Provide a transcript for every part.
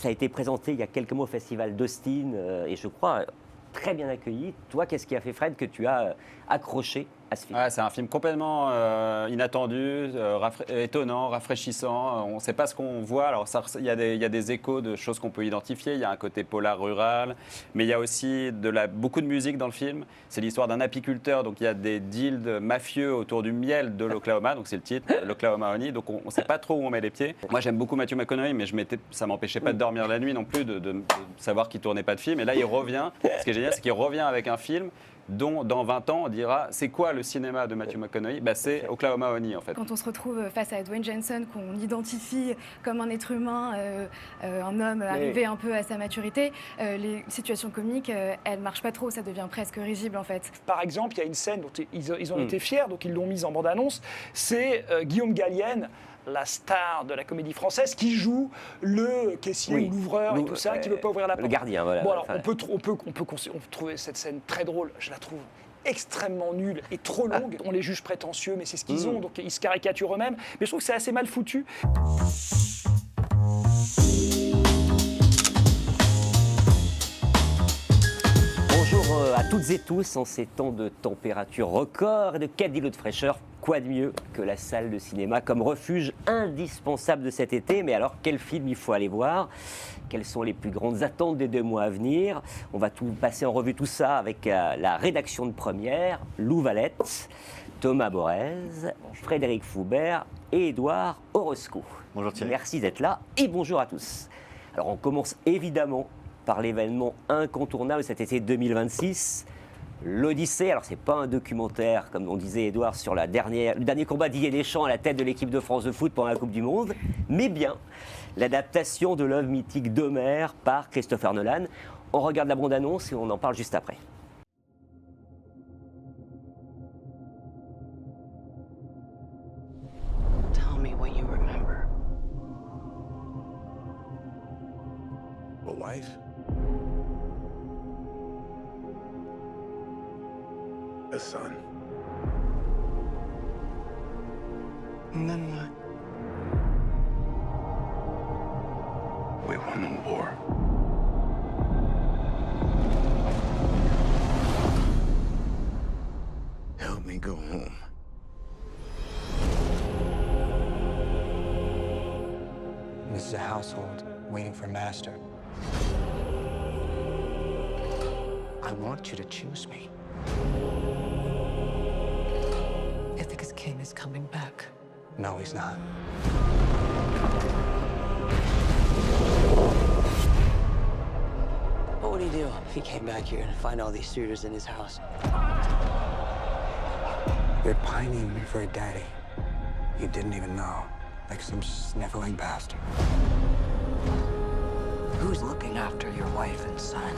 Ça a été présenté il y a quelques mois au Festival d'Austin et je crois très bien accueilli. Toi, qu'est-ce qui a fait, Fred, que tu as accroché à ce film? C'est un film complètement inattendu, étonnant, rafraîchissant. On ne sait pas ce qu'on voit. Alors, il y a des échos de choses qu'on peut identifier. Il y a un côté polar rural, mais il y a aussi beaucoup de musique dans le film. C'est l'histoire d'un apiculteur. Donc, il y a des deals mafieux autour du miel de l'Oklahoma. Donc, c'est le titre, l'Oklahoma Honey. Donc, on ne sait pas trop où on met les pieds. Moi, j'aime beaucoup Matthew McConaughey, mais ça ne m'empêchait pas de dormir la nuit non plus, de savoir qu'il ne tournait pas de film. Et là, il revient. Ce qui est génial, c'est qu'il revient avec un film dont dans 20 ans, on dira, c'est quoi le cinéma de Matthew McConaughey? C'est Oklahoma Honey, en fait. Quand on se retrouve face à Dwayne Johnson, qu'on identifie comme un être humain, un homme arrivé un peu à sa maturité, les situations comiques, elles ne marchent pas trop, ça devient presque risible, en fait. Par exemple, il y a une scène dont ils ont été fiers, donc ils l'ont mise en bande-annonce, c'est Guillaume Gallienne, la star de la comédie française, qui joue le caissier ou l'ouvreur et tout ça, qui ne veut pas ouvrir la porte. Le gardien, voilà. Bon, alors, on peut trouver cette scène très drôle, je la trouve extrêmement nulle et trop longue. On les juge prétentieux, mais c'est ce qu'ils ont, donc ils se caricaturent eux-mêmes. Mais je trouve que c'est assez mal foutu. Bonjour à toutes et tous, en ces temps de température record et de 4 degrés de fraîcheur, quoi de mieux que la salle de cinéma comme refuge indispensable de cet été? Mais alors, quel film il faut aller voir? Quelles sont les plus grandes attentes des 2 mois à venir? On va tout passer en revue tout ça avec la rédaction de première, Lou Valette, Thomas Borez, Frédéric Foubert et Édouard Orozco. Bonjour Thierry. Merci d'être là et bonjour à tous. Alors on commence évidemment par l'événement incontournable cet été 2026, l'Odyssée. Alors, ce n'est pas un documentaire, comme on disait, Édouard, sur le dernier combat d'Didier Deschamps à la tête de l'équipe de France de foot pendant la Coupe du Monde, mais bien l'adaptation de l'œuvre mythique d'Homère par Christopher Nolan. On regarde la bande-annonce et on en parle juste après. Tell me what you remember. A wife? A son. And then what? We won the war. Help me go home. This is a household waiting for master. I want you to choose me. Ithaca's king is coming back. No, he's not. What would he do if he came back here and find all these suitors in his house? You're pining for a daddy you didn't even know, like some sniveling bastard. Who's looking after your wife and son?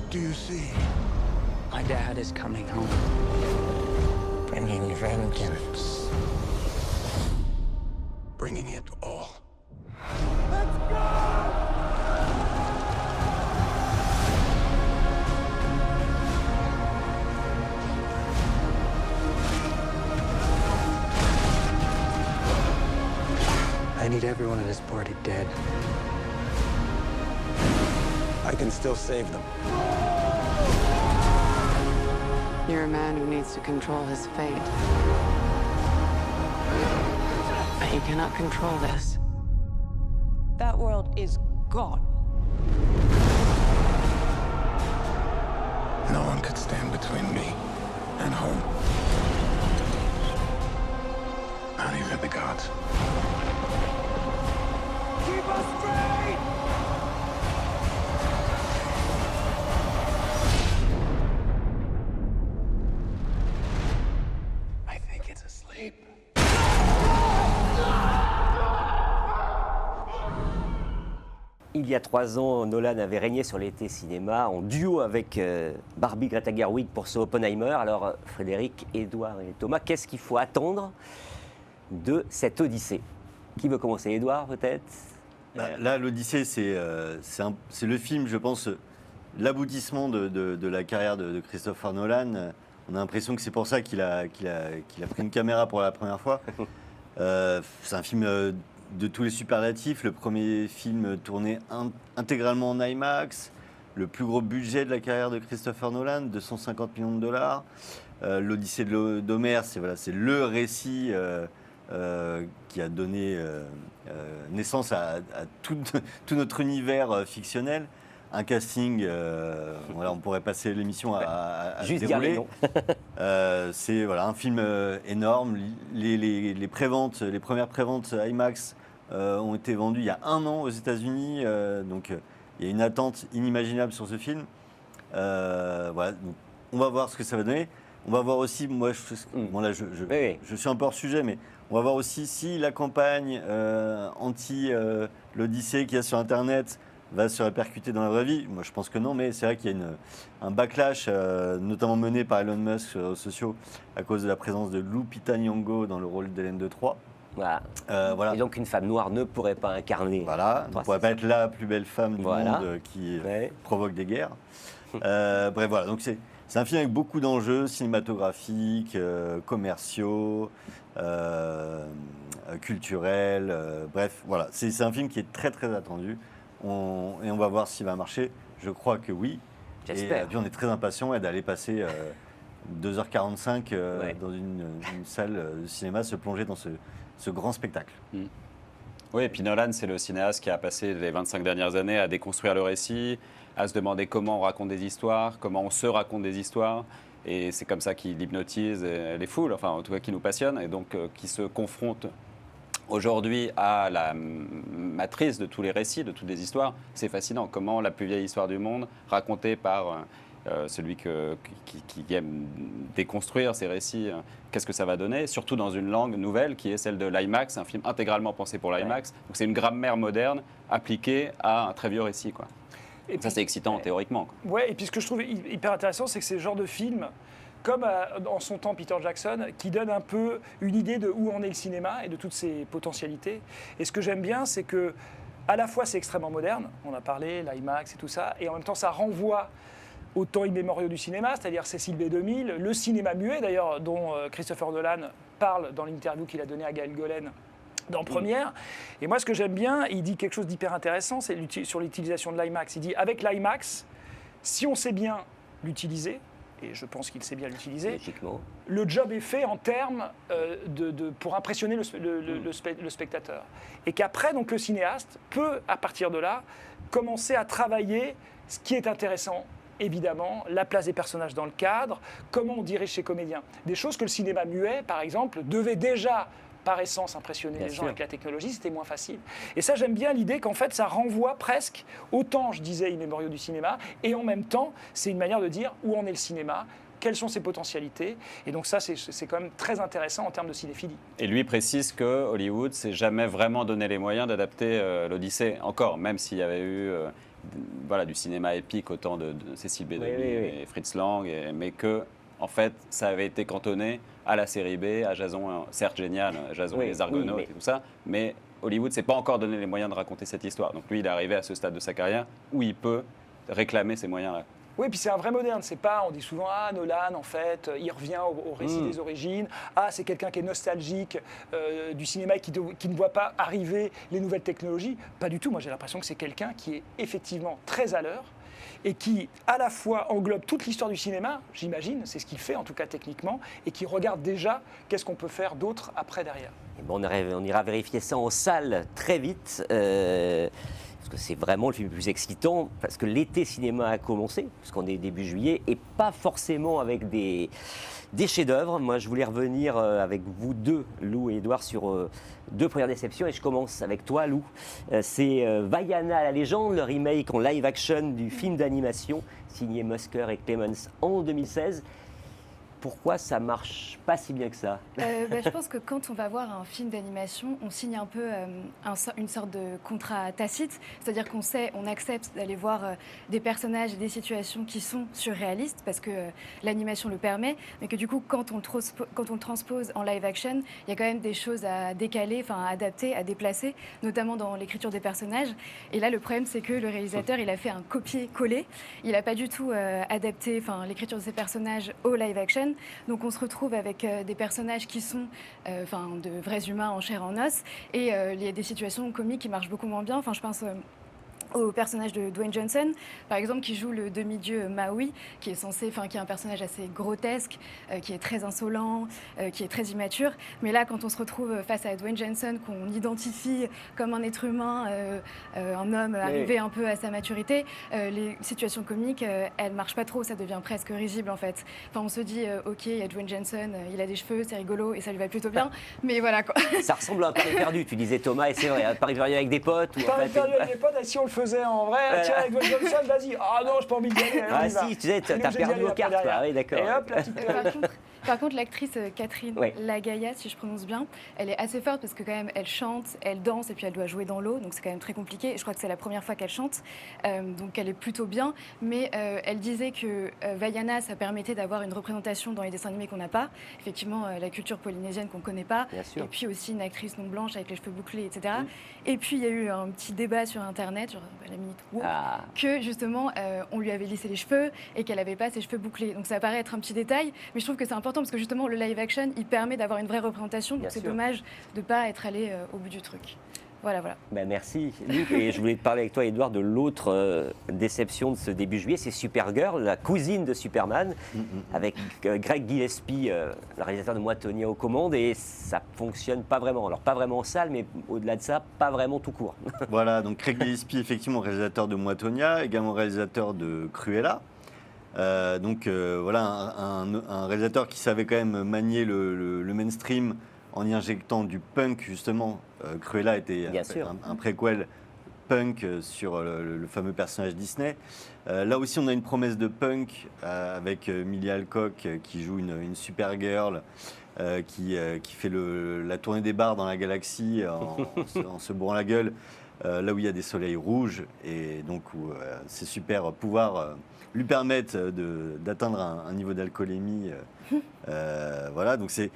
Do you see? My dad is coming home. Bringing vengeance. Bringing it all. I need everyone in this party dead. I can still save them. You're a man who needs to control his fate. But you cannot control this. That world is gone. No one could stand between me and home. Not even the gods. Keep us free! I think it's asleep. Il y a 3 ans, Nolan avait régné sur l'été cinéma en duo avec Barbie Greta Gerwig pour ce Oppenheimer. Alors Frédéric, Édouard et Thomas, qu'est-ce qu'il faut attendre de cette Odyssée? Qui veut commencer? Édouard, peut-être? Là, l'Odyssée, c'est le film, je pense, l'aboutissement de la carrière de Christopher Nolan. On a l'impression que c'est pour ça qu'il a pris une caméra pour la première fois. C'est un film de tous les superlatifs, le premier film tourné intégralement en IMAX, le plus gros budget de la carrière de Christopher Nolan, 250 millions de dollars. L'Odyssée d'Homère, c'est le récit qui a donné naissance à tout notre univers fictionnel. Un casting, on pourrait passer l'émission à Juste dérouler. dire les noms. C'est un film énorme. Les préventes, les premières préventes IMAX ont été vendues il y a 1 an aux États-Unis. Donc il y a une attente inimaginable sur ce film. Donc, on va voir ce que ça va donner. On va voir aussi, moi, je suis un peu hors sujet, mais on va voir aussi si la campagne anti l'Odyssée qu'il y a sur Internet va se répercuter dans la vraie vie. Moi, je pense que non, mais c'est vrai qu'il y a un backlash, notamment mené par Elon Musk sur les réseaux sociaux, à cause de la présence de Lupita Nyong'o dans le rôle d'Hélène de Troie. Voilà. Et donc, une femme noire ne pourrait pas incarner. Voilà, ne pourrait pas être la plus belle femme du monde qui provoque des guerres. Bref, voilà. Donc, c'est un film avec beaucoup d'enjeux cinématographiques, commerciaux, culturels. Bref, voilà. C'est un film qui est très, très attendu. Et on va voir s'il va marcher. Je crois que oui. J'espère. Et puis on est très impatient d'aller passer 2h45 dans une salle de cinéma, se plonger dans ce grand spectacle. Oui, et puis Nolan, c'est le cinéaste qui a passé les 25 dernières années à déconstruire le récit, à se demander comment on raconte des histoires, comment on se raconte des histoires. Et c'est comme ça qu'il hypnotise les foules, enfin en tout cas qui nous passionne, et donc qui se confronte aujourd'hui à la matrice de tous les récits, de toutes les histoires. C'est fascinant, comment la plus vieille histoire du monde, racontée par celui qui aime déconstruire ces récits, qu'est-ce que ça va donner, surtout dans une langue nouvelle qui est celle de l'IMAX, un film intégralement pensé pour l'IMAX. Donc c'est une grammaire moderne appliquée à un très vieux récit, quoi. Et ça, c'est excitant théoriquement, quoi. Ouais, et puis ce que je trouve hyper intéressant, c'est que c'est le genre de film, comme en son temps Peter Jackson, qui donne un peu une idée de où en est le cinéma et de toutes ses potentialités. Et ce que j'aime bien, c'est que à la fois c'est extrêmement moderne, on a parlé, l'IMAX et tout ça, et en même temps ça renvoie aux temps immémoriaux du cinéma, c'est-à-dire Cécile B2000, le cinéma muet d'ailleurs, dont Christopher Nolan parle dans l'interview qu'il a donnée à Gaël Golen dans Première. Et moi, ce que j'aime bien, il dit quelque chose d'hyper intéressant, c'est sur l'utilisation de l'IMAX. Il dit, avec l'IMAX, si on sait bien l'utiliser, et je pense qu'il sait bien l'utiliser, le job est fait en termes pour impressionner le spectateur. Et qu'après, donc, le cinéaste peut, à partir de là, commencer à travailler ce qui est intéressant. Évidemment, la place des personnages dans le cadre, comment on dirige ses comédiens. Des choses que le cinéma muet, par exemple, devait déjà, par essence, impressionner les gens avec la technologie, c'était moins facile. Et ça, j'aime bien l'idée qu'en fait, ça renvoie presque au temps, je disais, immémoriaux du cinéma, et en même temps, c'est une manière de dire où en est le cinéma, quelles sont ses potentialités. Et donc ça, c'est quand même très intéressant en termes de cinéphilie. Et lui précise que Hollywood s'est jamais vraiment donné les moyens d'adapter l'Odyssée, encore, même s'il y avait eu du cinéma épique au temps de Cécile B2000 et Fritz Lang, mais que en fait, ça avait été cantonné à la série B, à Jason, certes génial, Jason et les Argonautes et tout ça, mais Hollywood ne s'est pas encore donné les moyens de raconter cette histoire. Donc lui, il est arrivé à ce stade de sa carrière où il peut réclamer ces moyens-là. Oui, puis c'est un vrai moderne, c'est pas, on dit souvent, Nolan, en fait, il revient au récit des origines, c'est quelqu'un qui est nostalgique du cinéma et qui ne voit pas arriver les nouvelles technologies. Pas du tout, moi j'ai l'impression que c'est quelqu'un qui est effectivement très à l'heure et qui, à la fois, englobe toute l'histoire du cinéma, j'imagine, c'est ce qu'il fait, en tout cas techniquement, et qui regarde déjà qu'est-ce qu'on peut faire d'autre après, derrière. Et bon, on ira vérifier ça en salle très vite. Parce que c'est vraiment le film le plus excitant, parce que l'été cinéma a commencé, puisqu'on est début juillet, et pas forcément avec des chefs-d'œuvre. Moi, je voulais revenir avec vous deux, Lou et Edouard, sur deux premières déceptions, et je commence avec toi, Lou. C'est Vaiana la légende, le remake en live-action du film d'animation signé Musker et Clemens en 2016. Pourquoi ça marche pas si bien que ça? Je pense que quand on va voir un film d'animation, on signe un peu une sorte de contrat tacite, c'est-à-dire on accepte d'aller voir des personnages et des situations qui sont surréalistes parce que l'animation le permet, mais que du coup, quand on le transpose en live action, il y a quand même des choses à décaler, à adapter, à déplacer, notamment dans l'écriture des personnages. Et là, le problème, c'est que le réalisateur, il a fait un copier-coller. Il n'a pas du tout adapté l'écriture de ses personnages au live action. Donc on se retrouve avec des personnages qui sont de vrais humains en chair et en os, et il y a des situations comiques qui marchent beaucoup moins bien. Enfin, je pense au personnage de Dwayne Johnson, par exemple, qui joue le demi-dieu Maui, qui est un personnage assez grotesque, qui est très insolent, qui est très immature. Mais là, quand on se retrouve face à Dwayne Johnson, qu'on identifie comme un être humain, un homme arrivé un peu à sa maturité, les situations comiques, elles marchent pas trop, ça devient presque risible en fait. Enfin, on se dit, ok, il y a Dwayne Johnson, il a des cheveux, c'est rigolo et ça lui va plutôt bien, mais voilà quoi. Ça ressemble à un Paris perdu, tu disais Thomas, et c'est vrai, un Paris perdu avec des potes. Paris perdu avec des potes, et si on le faisait en vrai, tiens, avec Dwayne Johnson, vas-y. Ah non, j'ai pas envie d'y aller. Ah si, tu sais, t'as perdu aux cartes, quoi. Oui, d'accord. Et hop, la petite Par contre, l'actrice Catherine Oui. Lagaya, si je prononce bien, elle est assez forte parce que quand même, elle chante, elle danse et puis elle doit jouer dans l'eau, donc c'est quand même très compliqué. Et je crois que c'est la première fois qu'elle chante, donc elle est plutôt bien. Mais elle disait que Vaiana, ça permettait d'avoir une représentation dans les dessins animés qu'on n'a pas. Effectivement, la culture polynésienne qu'on ne connaît pas. Bien sûr. Et puis aussi une actrice non blanche avec les cheveux bouclés, etc. Et puis il y a eu un petit débat sur Internet, sur la minute WoW, que justement, on lui avait lissé les cheveux et qu'elle n'avait pas ses cheveux bouclés. Donc ça paraît être un petit détail, mais je trouve que c'est important parce que justement le live action, il permet d'avoir une vraie représentation, donc c'est dommage de ne pas être allé au bout du truc. Voilà. Ben merci Luc, et je voulais te parler avec toi Edouard de l'autre déception de ce début juillet, c'est Supergirl, la cousine de Superman, avec Greg Gillespie, le réalisateur de Moitonia aux commandes, et ça fonctionne pas vraiment. Alors pas vraiment en salle, mais au-delà de ça, pas vraiment tout court. Voilà, donc Greg Gillespie, effectivement réalisateur de Moitonia, également réalisateur de Cruella. Voilà, un réalisateur qui savait quand même manier le mainstream en y injectant du punk, justement. Cruella était un préquel punk sur le fameux personnage Disney. Là aussi, on a une promesse de punk avec Millie Alcock qui joue une Supergirl qui fait la tournée des bars dans la galaxie en se bourrant la gueule, là où il y a des soleils rouges, et donc où ses super pouvoirs lui permettent d'atteindre un niveau d'alcoolémie. Voilà, donc c'est...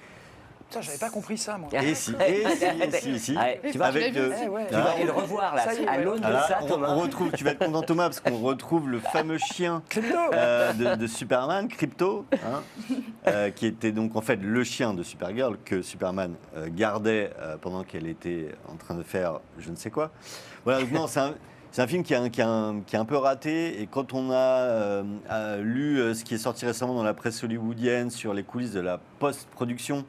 Putain, j'avais pas compris ça, moi. Et si. Tu vas le revoir là, à l'aune de ça, Thomas. Tu vas être content, Thomas, parce qu'on retrouve le fameux chien de Superman, Crypto, qui était donc en fait le chien de Supergirl que Superman gardait pendant qu'elle était en train de faire je ne sais quoi. Voilà, donc non, c'est un film qui est un peu raté, et quand on a lu ce qui est sorti récemment dans la presse hollywoodienne sur les coulisses de la post-production,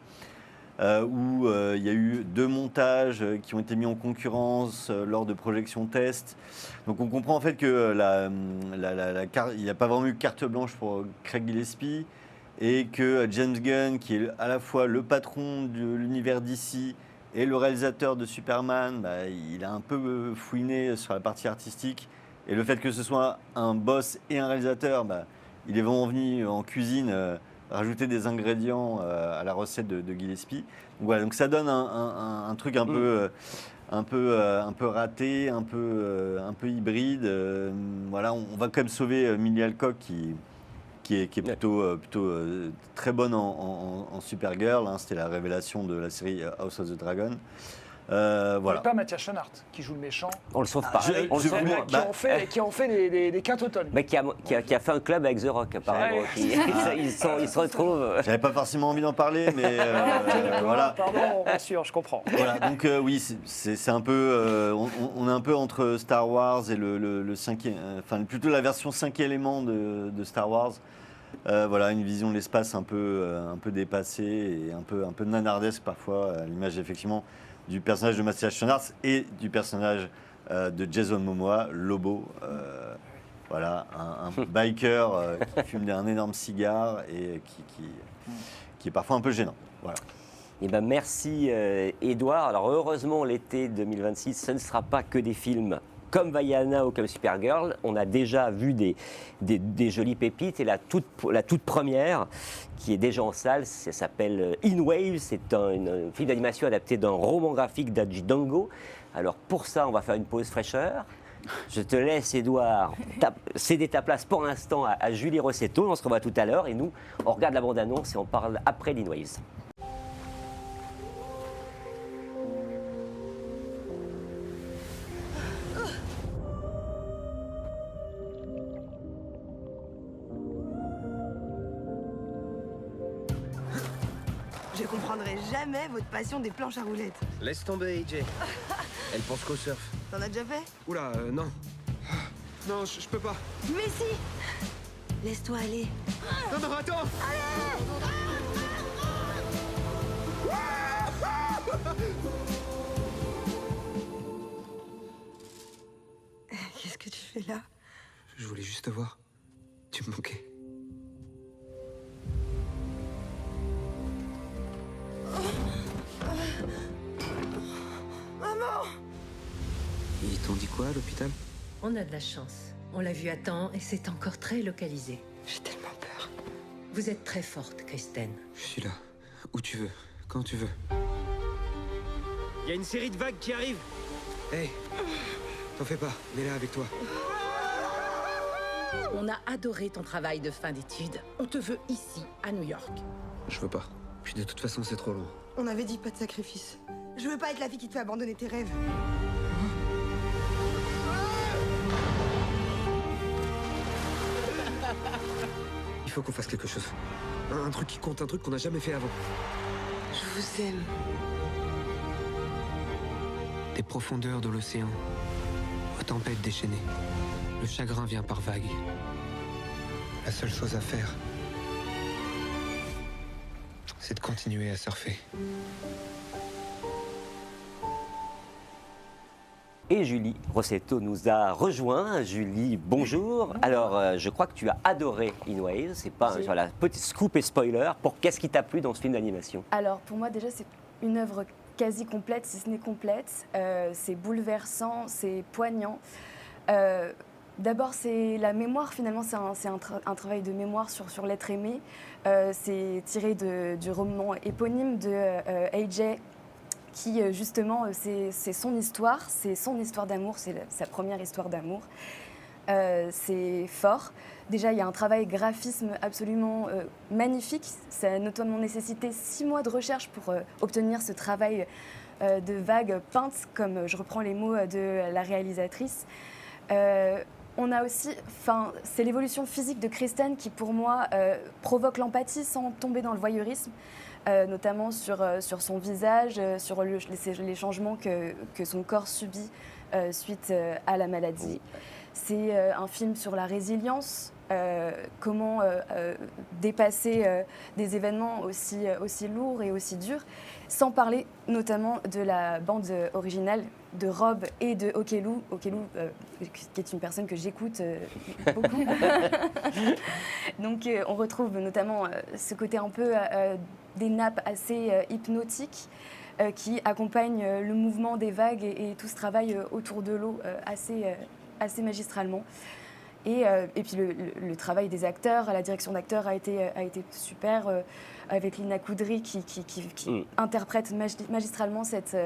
où il y a eu 2 montages qui ont été mis en concurrence lors de projections test. Donc on comprend en fait que il n'y a pas vraiment eu carte blanche pour Craig Gillespie, et que James Gunn, qui est à la fois le patron de l'univers DC et le réalisateur de Superman, il a un peu fouiné sur la partie artistique. Et le fait que ce soit un boss et un réalisateur, il est vraiment venu en cuisine rajouter des ingrédients à la recette de Gillespie. Donc voilà, donc ça donne un truc un peu raté, un peu hybride. Voilà, on va quand même sauver Millie Alcock qui est plutôt très bonne en Supergirl. C'était la révélation de la série House of the Dragon. Voilà. Et pas Mathias Schoenaert qui joue le méchant. On le sauve pas. Qui ont fait des quintotonnes. Mais qui a fait un club avec The Rock, apparemment. Ils se retrouvent. J'avais pas forcément envie d'en parler, mais voilà. Pardon, bien sûr, je comprends. Voilà, donc oui, c'est un peu. On est un peu entre Star Wars et le cinquième. Enfin, plutôt la version 5 éléments de Star Wars. Voilà, une vision de l'espace un peu dépassée et un peu nanardesque parfois, à l'image effectivement du personnage de Mathias Schoenaert et du personnage de Jason Momoa, Lobo. Voilà, un biker qui fume un énorme cigare et qui est parfois un peu gênant. Voilà. Eh ben merci Edouard. Alors heureusement, l'été 2026, ce ne sera pas que des films comme Vaiana ou comme Supergirl. On a déjà vu des jolies pépites, et la toute première qui est déjà en salle, ça s'appelle In Waves. C'est un film d'animation adapté d'un roman graphique d'Haji Dango. Alors pour ça, on va faire une pause fraîcheur. Je te laisse, Edouard, céder ta place pour l'instant à Julie Rossetto. On se revoit tout à l'heure, et nous, on regarde la bande-annonce et on parle après d'In Waves. comprendrai jamais votre passion des planches à roulettes. Laisse tomber, AJ. Elle pense qu'au surf. T'en as déjà fait? Oula, non. Non, je peux pas. Mais si! Laisse-toi aller. Non, non, attends. Qu'est-ce que tu fais là? Je voulais juste te voir. Tu me manquais. Maman! Ils t'ont dit quoi à l'hôpital? On a de la chance. On l'a vu à temps et c'est encore très localisé. J'ai tellement peur. Vous êtes très forte, Kristen. Je suis là. Où tu veux. Quand tu veux. Il y a une série de vagues qui arrivent. Hey, t'en fais pas. On est là avec toi. On a adoré ton travail de fin d'études. On te veut ici, à New York. Je veux pas. Puis de toute façon, c'est trop long. On avait dit pas de sacrifice. Je veux pas être la fille qui te fait abandonner tes rêves. Il faut qu'on fasse quelque chose. Un truc qui compte, un truc qu'on n'a jamais fait avant. Je vous aime. Des profondeurs de l'océan, aux tempêtes déchaînées. Le chagrin vient par vagues. La seule chose à faire, c'est de continuer à surfer. Et Julie Rossetto nous a rejoint. Julie, bonjour. Alors, je crois que tu as adoré In Waves. C'est pas sur la petite scoop et spoiler. Qu'est-ce qui t'a plu dans ce film d'animation? Alors, pour moi, déjà, c'est une œuvre quasi complète, si ce n'est complète. C'est bouleversant, c'est poignant. D'abord, c'est la mémoire, finalement, c'est un travail de mémoire sur l'être aimé. C'est tiré du roman éponyme de AJ, qui, justement, c'est son histoire d'amour, c'est sa première histoire d'amour. C'est fort. Déjà, il y a un travail graphisme absolument magnifique. Ça a notamment nécessité 6 mois de recherche pour obtenir ce travail de vagues peintes, comme je reprends les mots de la réalisatrice. On a aussi, c'est l'évolution physique de Kristen qui, pour moi, provoque l'empathie sans tomber dans le voyeurisme, notamment sur son visage, sur les changements que son corps subit suite à la maladie. C'est un film sur la résilience, comment dépasser des événements aussi lourds et aussi durs, sans parler notamment de la bande originale de Rob et de Okelou, qui est une personne que j'écoute beaucoup. Donc on retrouve notamment ce côté un peu des nappes assez hypnotiques qui accompagnent le mouvement des vagues et tout ce travail autour de l'eau assez magistralement. Et puis le travail des acteurs, la direction d'acteurs a été super, avec Lina Koudry qui interprète magistralement cette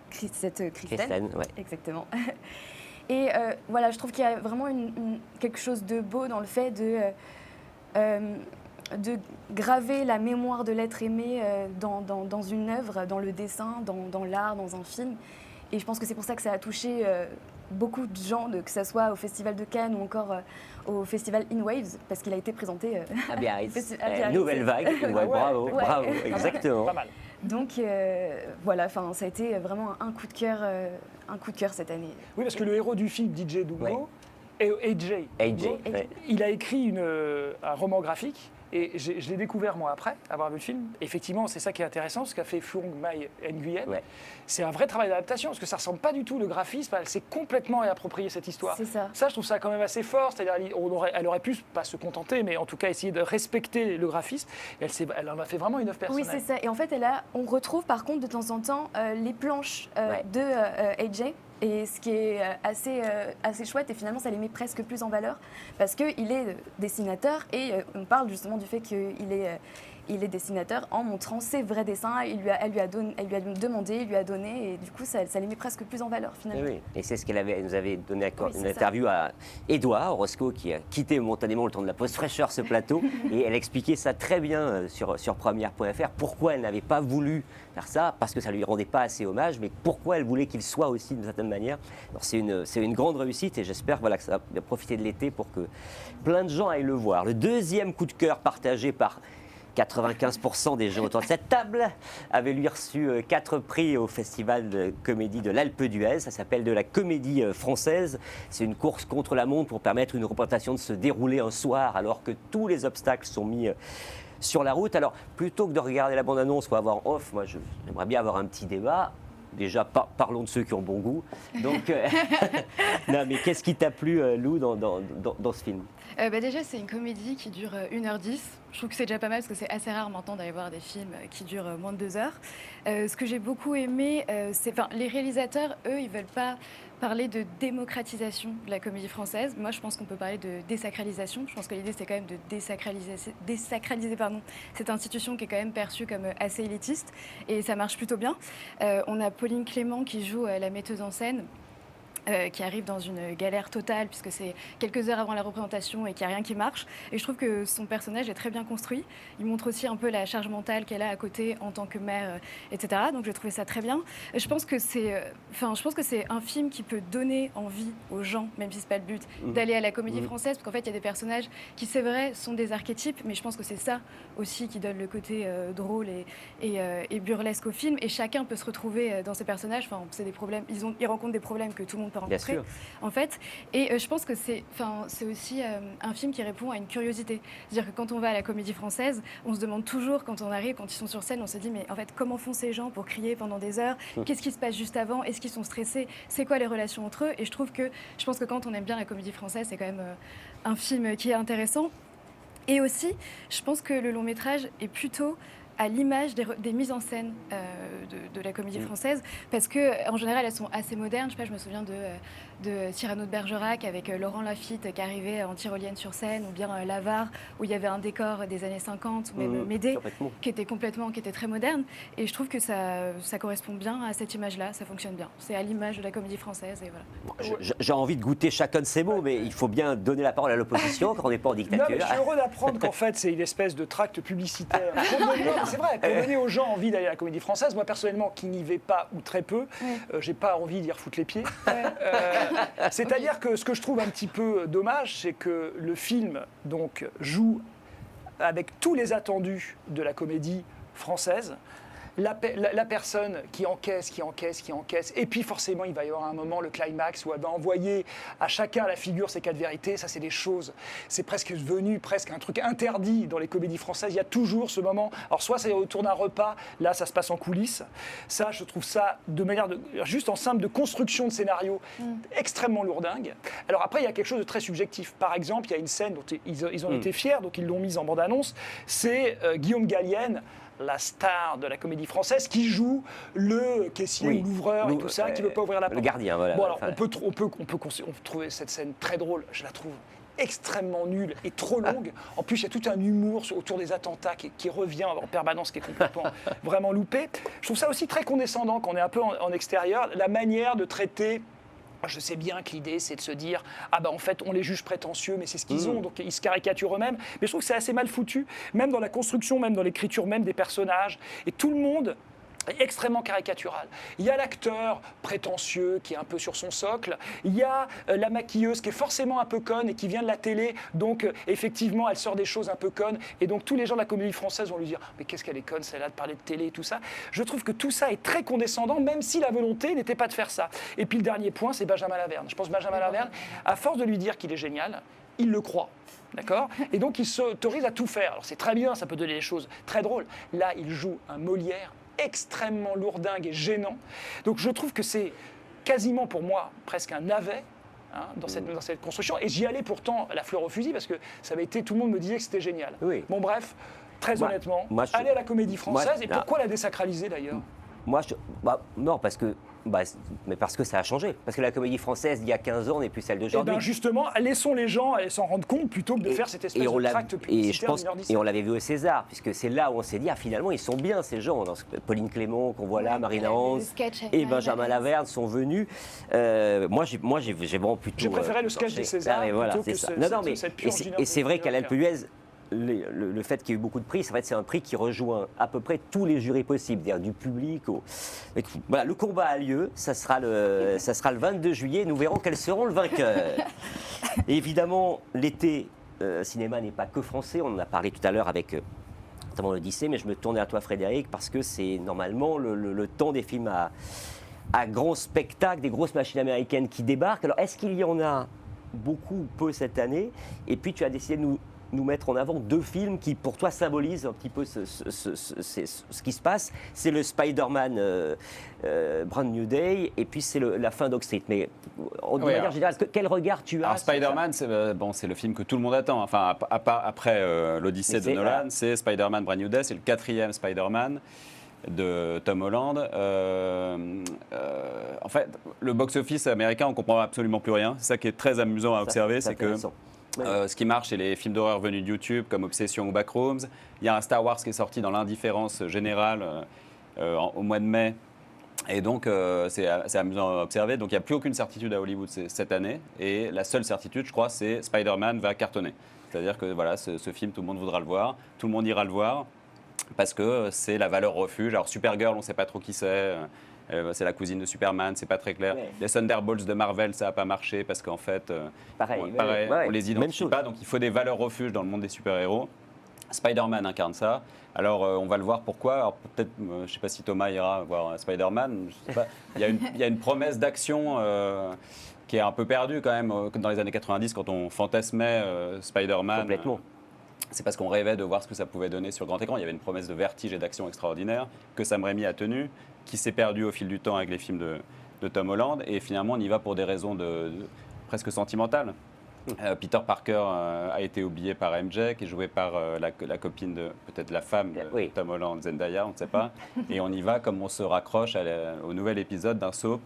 Kristen. Ouais. Exactement. Et voilà, je trouve qu'il y a vraiment quelque chose de beau dans le fait de graver la mémoire de l'être aimé dans une œuvre, dans le dessin, dans l'art, dans un film. Et je pense que c'est pour ça que ça a touché beaucoup de gens, que ce soit au Festival de Cannes ou encore au Festival In Waves, parce qu'il a été présenté à Biarritz. Biarritz. Nouvelle vague. Ouais, bravo, bravo, exactement. Pas mal. Donc voilà, ça a été vraiment un coup de cœur cette année. Oui, parce que le héros du film, DJ Dungo, AJ, il a écrit un roman graphique. Et je l'ai découvert moi après avoir vu le film. Effectivement, c'est ça qui est intéressant, ce qu'a fait Phuong Mai Nguyen. Ouais. C'est un vrai travail d'adaptation parce que ça ressemble pas du tout le graphisme. Elle s'est complètement réappropriée cette histoire. C'est ça. Ça, je trouve ça quand même assez fort. C'est-à-dire, elle aurait pu pas se contenter, mais en tout cas essayer de respecter le graphisme. Et elle en a fait vraiment une œuvre personnelle. Oui, c'est ça. Et en fait, on retrouve par contre de temps en temps les planches de AJ. Et ce qui est assez chouette, et finalement ça les met presque plus en valeur, parce qu'il est dessinateur, et on parle justement du fait qu'il est dessinateur en montrant ses vrais dessins. Elle lui a demandé, il lui a donné, et du coup ça les met presque plus en valeur finalement. Oui. Et c'est ce qu'elle nous avait donné une interview à Édouard Orozco, qui a quitté momentanément le temps de la pause fraîcheur ce plateau, et elle expliquait ça très bien sur première.fr, pourquoi elle n'avait pas voulu faire ça, parce que ça ne lui rendait pas assez hommage, mais pourquoi elle voulait qu'il soit aussi d'une certaine manière. Alors c'est une grande réussite, et j'espère que ça va profiter de l'été pour que plein de gens aillent le voir. Le deuxième coup de cœur partagé par 95% des gens autour de cette table avaient lui reçu 4 prix au Festival de comédie de l'Alpe d'Huez. Ça s'appelle de la comédie française. C'est une course contre la montre pour permettre une représentation de se dérouler un soir alors que tous les obstacles sont mis sur la route. Alors, plutôt que de regarder la bande-annonce ou avoir off, moi j'aimerais bien avoir un petit débat. Déjà, parlons de ceux qui ont bon goût. Donc, non, mais qu'est-ce qui t'a plu, Lou, dans ce film? Déjà, c'est une comédie qui dure 1h10. Je trouve que c'est déjà pas mal parce que c'est assez rare maintenant d'aller voir des films qui durent moins de 2 heures. Ce que j'ai beaucoup aimé, c'est les réalisateurs, eux, ils veulent pas parler de démocratisation de la comédie française. Moi, je pense qu'on peut parler de désacralisation. Je pense que l'idée, c'est quand même de désacraliser cette institution qui est quand même perçue comme assez élitiste. Et ça marche plutôt bien. On a Pauline Clément qui joue la metteuse en scène. Qui arrive dans une galère totale puisque c'est quelques heures avant la représentation et qu'il n'y a rien qui marche. Et je trouve que son personnage est très bien construit. Il montre aussi un peu la charge mentale qu'elle a à côté en tant que mère, etc. Donc j'ai trouvé ça très bien. Je pense que c'est un film qui peut donner envie aux gens, même si ce n'est pas le but, d'aller à la comédie française, parce qu'en fait il y a des personnages qui, c'est vrai, sont des archétypes, mais je pense que c'est ça aussi qui donne le côté drôle et burlesque au film. Et chacun peut se retrouver dans ces personnages. Enfin, c'est des problèmes. Ils rencontrent des problèmes que tout le monde peut rencontrer, en fait. Et je pense que c'est aussi un film qui répond à une curiosité. C'est-à-dire que quand on va à la comédie française, on se demande toujours, quand on arrive, quand ils sont sur scène, on se dit, mais en fait, comment font ces gens pour crier pendant des heures? Qu'est-ce qui se passe juste avant? Est-ce qu'ils sont stressés? C'est quoi les relations entre eux? Et je pense que quand on aime bien la comédie française, c'est quand même un film qui est intéressant. Et aussi, je pense que le long métrage est plutôt à l'image des mises en scène de la comédie française, parce qu'en général, elles sont assez modernes. Je me souviens de Cyrano de Bergerac avec Laurent Lafitte qui arrivait en tyrolienne sur scène, ou bien L'Avare, où il y avait un décor des années 50, ou même Médée, qui était très moderne. Et je trouve que ça correspond bien à cette image-là, ça fonctionne bien. C'est à l'image de la comédie française, et voilà. J'ai envie de goûter chacun de ces mots, mais il faut bien donner la parole à l'opposition quand on n'est pas en dictature. Non, mais je suis heureux d'apprendre qu'en fait, c'est une espèce de tract publicitaire. C'est vrai, pour donner aux gens envie d'aller à la comédie française. Moi, personnellement, qui n'y vais pas ou très peu, j'ai pas envie d'y refoutre les pieds. C'est-à-dire que ce que je trouve un petit peu dommage, c'est que le film donc, joue avec tous les attendus de la comédie française. La personne qui encaisse, et puis forcément il va y avoir un moment, le climax, où elle va envoyer à chacun la figure ses 4 vérités. Ça, c'est des choses, c'est presque devenu un truc interdit dans les comédies françaises. Il y a toujours ce moment, alors soit c'est autour d'un repas, là ça se passe en coulisses. Ça, je trouve ça de manière juste en simple de construction de scénario extrêmement lourdingue. Alors après, il y a quelque chose de très subjectif. Par exemple, il y a une scène dont ils ont été fiers, donc ils l'ont mise en bande-annonce, c'est Guillaume Gallienne, la star de la comédie française, qui joue le caissier ou l'ouvreur et tout ça, qui ne veut pas ouvrir la porte. Le gardien, voilà. Bon, alors, on peut trouver cette scène très drôle. Je la trouve extrêmement nulle et trop longue. En plus, il y a tout un humour autour des attentats qui revient en permanence, qui est complètement vraiment loupé. Je trouve ça aussi très condescendant, quand on est un peu en extérieur, la manière de traiter. Je sais bien que l'idée, c'est de se dire « Ah ben en fait, on les juge prétentieux, mais c'est ce qu'ils ont, donc ils se caricaturent eux-mêmes. » Mais je trouve que c'est assez mal foutu, même dans la construction, même dans l'écriture même des personnages. Et tout le monde est extrêmement caricatural. Il y a l'acteur prétentieux qui est un peu sur son socle, il y a la maquilleuse qui est forcément un peu conne et qui vient de la télé, donc effectivement elle sort des choses un peu connes, et donc tous les gens de la comédie française vont lui dire « Mais qu'est-ce qu'elle est conne, celle-là, de parler de télé et tout ça ?» Je trouve que tout ça est très condescendant, même si la volonté n'était pas de faire ça. Et puis le dernier point, c'est Benjamin Laverne. Je pense que Benjamin Laverne, à force de lui dire qu'il est génial, il le croit. D'accord ? Et donc il s'autorise à tout faire. Alors c'est très bien, ça peut donner des choses très drôles. Là, il joue un Molière extrêmement lourdingue et gênant. Donc je trouve que c'est quasiment pour moi presque un navet dans cette construction. Et j'y allais pourtant la fleur au fusil parce que ça avait été, tout le monde me disait que c'était génial. Bon bref, très honnêtement, allez à la comédie française. Et pourquoi la désacraliser d'ailleurs ? Non, parce que ça a changé. Parce que la comédie française, il y a 15 ans, n'est plus celle d'aujourd'hui. Et bien justement, laissons les gens s'en rendre compte plutôt que de faire cette espèce de tract publicitaire et on l'avait vu au César, puisque c'est là où on s'est dit, finalement, ils sont bien ces gens. Pauline Clément, qu'on voit là, Marina Hans et Benjamin Laverne sont venus. Moi, j'ai vraiment plutôt... J'ai préféré le sketch des Césars plutôt que cette pure ordinaire. Et c'est vrai qu'à l'Alpe d'Huez, le fait qu'il y ait eu beaucoup de prix, c'est un prix qui rejoint à peu près tous les jurys possibles, du public Voilà, le combat a lieu, ça sera le 22 juillet, nous verrons quels seront le vainqueur. Et évidemment, l'été, cinéma n'est pas que français, on en a parlé tout à l'heure avec notamment l'Odyssée, mais je me tournais à toi Frédéric parce que c'est normalement le temps des films à gros spectacle, des grosses machines américaines qui débarquent. Alors est-ce qu'il y en a beaucoup ou peu cette année? Et puis tu as décidé de nous mettre en avant 2 films qui pour toi symbolisent un petit peu ce qui se passe. C'est le Spider-Man Brand New Day et puis c'est la fin d'Oak Street. Mais de manière générale, quel regard tu as? Alors Spider-Man, c'est le film que tout le monde attend. Enfin, après l'Odyssée de Nolan, c'est Spider-Man Brand New Day, c'est le 4e Spider-Man de Tom Holland. En fait, le box-office américain, on comprend absolument plus rien. C'est ça qui est très amusant à observer, c'est que ce qui marche, c'est les films d'horreur venus de YouTube, comme Obsession ou Backrooms. Il y a un Star Wars qui est sorti dans l'indifférence générale au mois de mai. Et donc, c'est amusant à observer. Donc, il n'y a plus aucune certitude à Hollywood cette année. Et la seule certitude, je crois, c'est Spider-Man va cartonner. C'est-à-dire que voilà, ce film, tout le monde voudra le voir. Tout le monde ira le voir. Parce que c'est la valeur refuge. Alors, Supergirl, on ne sait pas trop qui c'est. C'est la cousine de Superman, c'est pas très clair. Ouais. Les Thunderbolts de Marvel, ça n'a pas marché parce qu'en fait, on les identifie pas. Donc il faut des valeurs refuges dans le monde des super-héros. Spider-Man incarne ça. Alors on va le voir pourquoi. Alors peut-être, je ne sais pas si Thomas ira voir Spider-Man. Je sais pas. Il y a une promesse d'action qui est un peu perdue quand même dans les années 90 quand on fantasmait Spider-Man. Complètement. C'est parce qu'on rêvait de voir ce que ça pouvait donner sur grand écran. Il y avait une promesse de vertige et d'action extraordinaire que Sam Raimi a tenue, qui s'est perdue au fil du temps avec les films de Tom Holland. Et finalement, on y va pour des raisons presque sentimentales. Peter Parker a été oublié par MJ, qui est joué par la copine peut-être la femme de Tom Holland, Zendaya, on ne sait pas. Et on y va comme on se raccroche au nouvel épisode d'un soap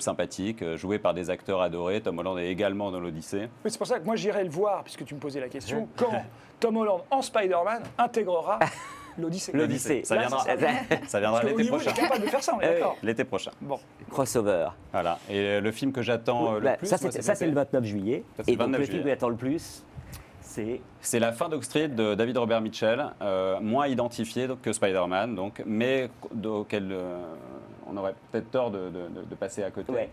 sympathique, joué par des acteurs adorés. Tom Holland est également dans l'Odyssée. Oui, c'est pour ça que moi j'irai le voir, puisque tu me posais la question, quand Tom Holland en Spider-Man intégrera l'Odyssée. Ça viendra l'été prochain. Est capable de faire ça, on est d'accord. L'été prochain. Bon. Crossover. Voilà. Et le film que j'attends le plus... Ça, c'est le 29 juillet. Et donc, le film que j'attends le plus... C'est la fin d'Oak Street de David Robert Mitchell, moins identifié que Spider-Man, mais auquel on aurait peut-être tort de passer à côté. Ouais.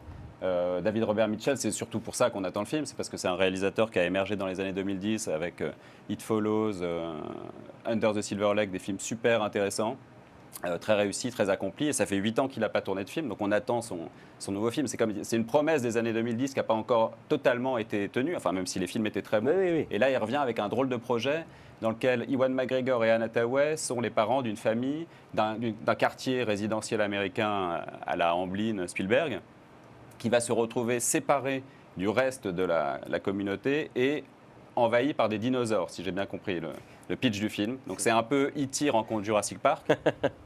David Robert Mitchell, c'est surtout pour ça qu'on attend le film, c'est parce que c'est un réalisateur qui a émergé dans les années 2010 avec It Follows, Under the Silver Lake, des films super intéressants, très réussis, très accomplis, et ça fait 8 ans qu'il n'a pas tourné de film, donc on attend son nouveau film. C'est une promesse des années 2010 qui n'a pas encore totalement été tenue, enfin même si les films étaient très bons. Oui. Et là, il revient avec un drôle de projet dans lequel Ewan McGregor et Anna Hathaway sont les parents d'une famille, d'un quartier résidentiel américain à la Amblin Spielberg, qui va se retrouver séparé du reste de la communauté et envahi par des dinosaures, si j'ai bien compris le pitch du film. Donc c'est un peu E.T. rencontre Jurassic Park.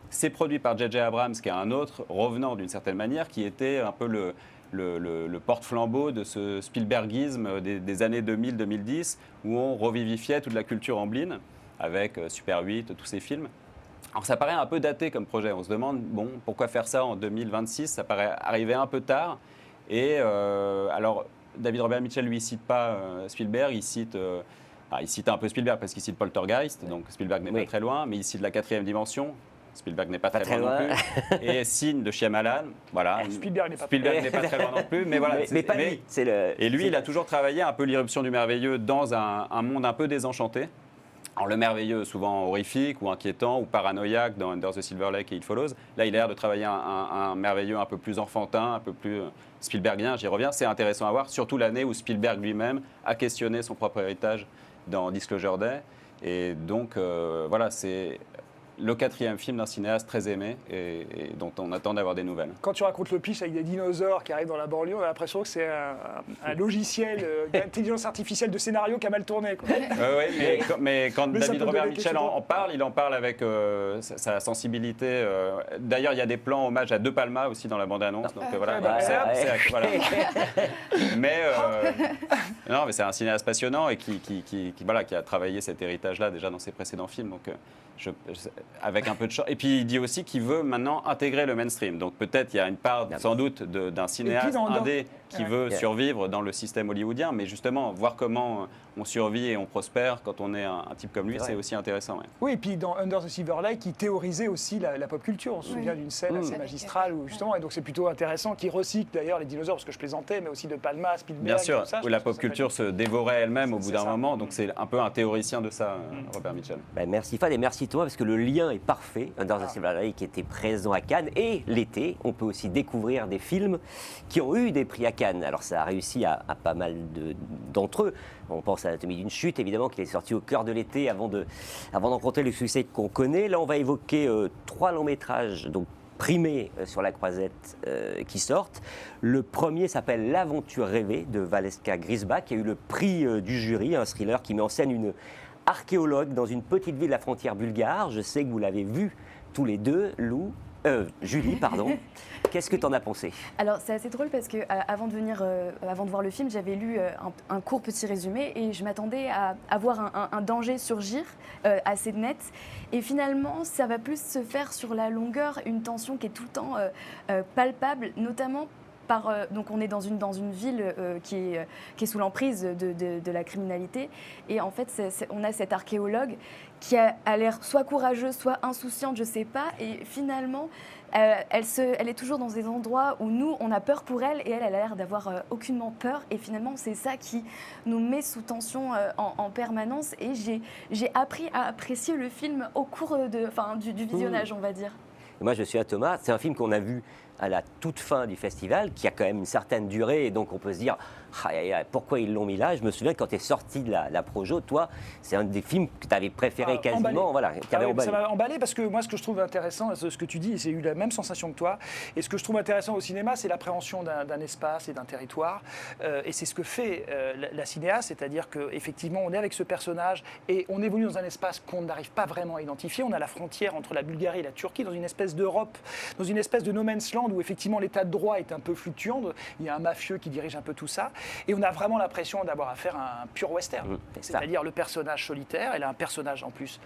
C'est produit par J.J. Abrams, qui est un autre revenant d'une certaine manière, qui était un peu le porte-flambeau de ce Spielbergisme des années 2000-2010, où on revivifiait toute la culture Amblin, avec Super 8, tous ces films. Alors ça paraît un peu daté comme projet. On se demande, pourquoi faire ça en 2026 ? Ça paraît arriver un peu tard. Et alors, David Robert Mitchell, lui, il cite pas Spielberg, il cite un peu Spielberg parce qu'il cite Poltergeist, donc Spielberg n'est pas très loin, mais il cite La 4e dimension, Spielberg n'est pas très loin non plus, et Signe de Shyamalan, voilà. Spielberg n'est pas très loin non plus, mais voilà. Mais pas lui. Et lui, il a toujours travaillé un peu l'irruption du merveilleux dans un monde un peu désenchanté. Alors le merveilleux, souvent horrifique ou inquiétant ou paranoïaque dans Under the Silver Lake et It Follows. Là, il a l'air de travailler un merveilleux un peu plus enfantin, un peu plus Spielbergien, j'y reviens. C'est intéressant à voir, surtout l'année où Spielberg lui-même a questionné son propre héritage dans Disclosure Day. Et donc, voilà, c'est le 4e film d'un cinéaste très aimé et dont on attend d'avoir des nouvelles. Quand tu racontes le pitch avec des dinosaures qui arrivent dans la banlieue, on a l'impression que c'est un logiciel d'intelligence artificielle de scénario qui a mal tourné. Oui, mais quand David Robert Mitchell en parle avec sa sensibilité. D'ailleurs, il y a des plans hommage à De Palma aussi dans la bande-annonce. Donc voilà. Mais non, mais c'est un cinéaste passionnant et qui a travaillé cet héritage-là déjà dans ses précédents films. Donc avec un peu de chance. Et puis il dit aussi qu'il veut maintenant intégrer le mainstream. Donc peut-être il y a une part sans doute d'un cinéaste indé qui veut survivre dans le système hollywoodien, mais justement voir comment on survit et on prospère quand on est un type comme lui, c'est aussi intéressant. Ouais. Oui, et puis dans Under the Silver Lake, il théorisait aussi la pop culture. On se souvient d'une scène assez magistrale où justement, et donc c'est plutôt intéressant, qu'il recycle d'ailleurs les dinosaures, parce que je plaisantais, mais aussi de Palma, Spielberg. Bien sûr, tout ça, où la pop culture se dévorait elle-même au bout d'un moment, donc c'est un peu un théoricien de ça, Robert Mitchum. Merci Fad et merci toi, parce que le lien est parfait. Under the Silver Lake était présent à Cannes, et l'été, on peut aussi découvrir des films qui ont eu des prix à Cannes. Alors ça a réussi à pas mal d'entre eux. On pense à Anatomie d'une chute, évidemment, qui est sorti au cœur de l'été avant de rencontrer le succès qu'on connaît. Là, on va évoquer 3 longs métrages donc primés sur la croisette qui sortent. Le premier s'appelle L'aventure rêvée de Valeska Grisbach, qui a eu le prix du jury, un thriller qui met en scène une archéologue dans une petite ville de la frontière bulgare. Je sais que vous l'avez vu tous les deux, Julie, pardon. Qu'est-ce que tu en as pensé? Alors c'est assez drôle parce que avant de voir le film, j'avais lu un court petit résumé et je m'attendais à voir un danger surgir assez net. Et finalement, ça va plus se faire sur la longueur, une tension qui est tout le temps palpable, notamment donc on est dans une ville qui est sous l'emprise de la criminalité. Et en fait, on a cette archéologue qui a l'air soit courageuse, soit insouciante, je ne sais pas. Et finalement, elle est toujours dans des endroits où nous, on a peur pour elle, et elle a l'air d'avoir aucunement peur. Et finalement, c'est ça qui nous met sous tension en permanence. Et j'ai appris à apprécier le film au cours du visionnage, on va dire. Et moi, je suis à Thomas. C'est un film qu'on a vu à la toute fin du festival, qui a quand même une certaine durée, et donc on peut se dire pourquoi ils l'ont mis là. Je me souviens quand tu es sorti de la Projo, toi, c'est un des films que tu avais préféré quasiment. Voilà, ça m'a emballé parce que moi, ce que je trouve intéressant, ce que tu dis, j'ai eu la même sensation que toi, et ce que je trouve intéressant au cinéma, c'est l'appréhension d'un espace et d'un territoire, et c'est ce que fait la cinéaste, c'est-à-dire qu'effectivement, on est avec ce personnage et on évolue dans un espace qu'on n'arrive pas vraiment à identifier. On a la frontière entre la Bulgarie et la Turquie, dans une espèce d'Europe, dans une espèce de no man's land où effectivement l'état de droit est un peu fluctuant. Il y a un mafieux qui dirige un peu tout ça. Et on a vraiment l'impression d'avoir affaire à un pur western. C'est-à-dire le personnage solitaire, elle a un personnage en plus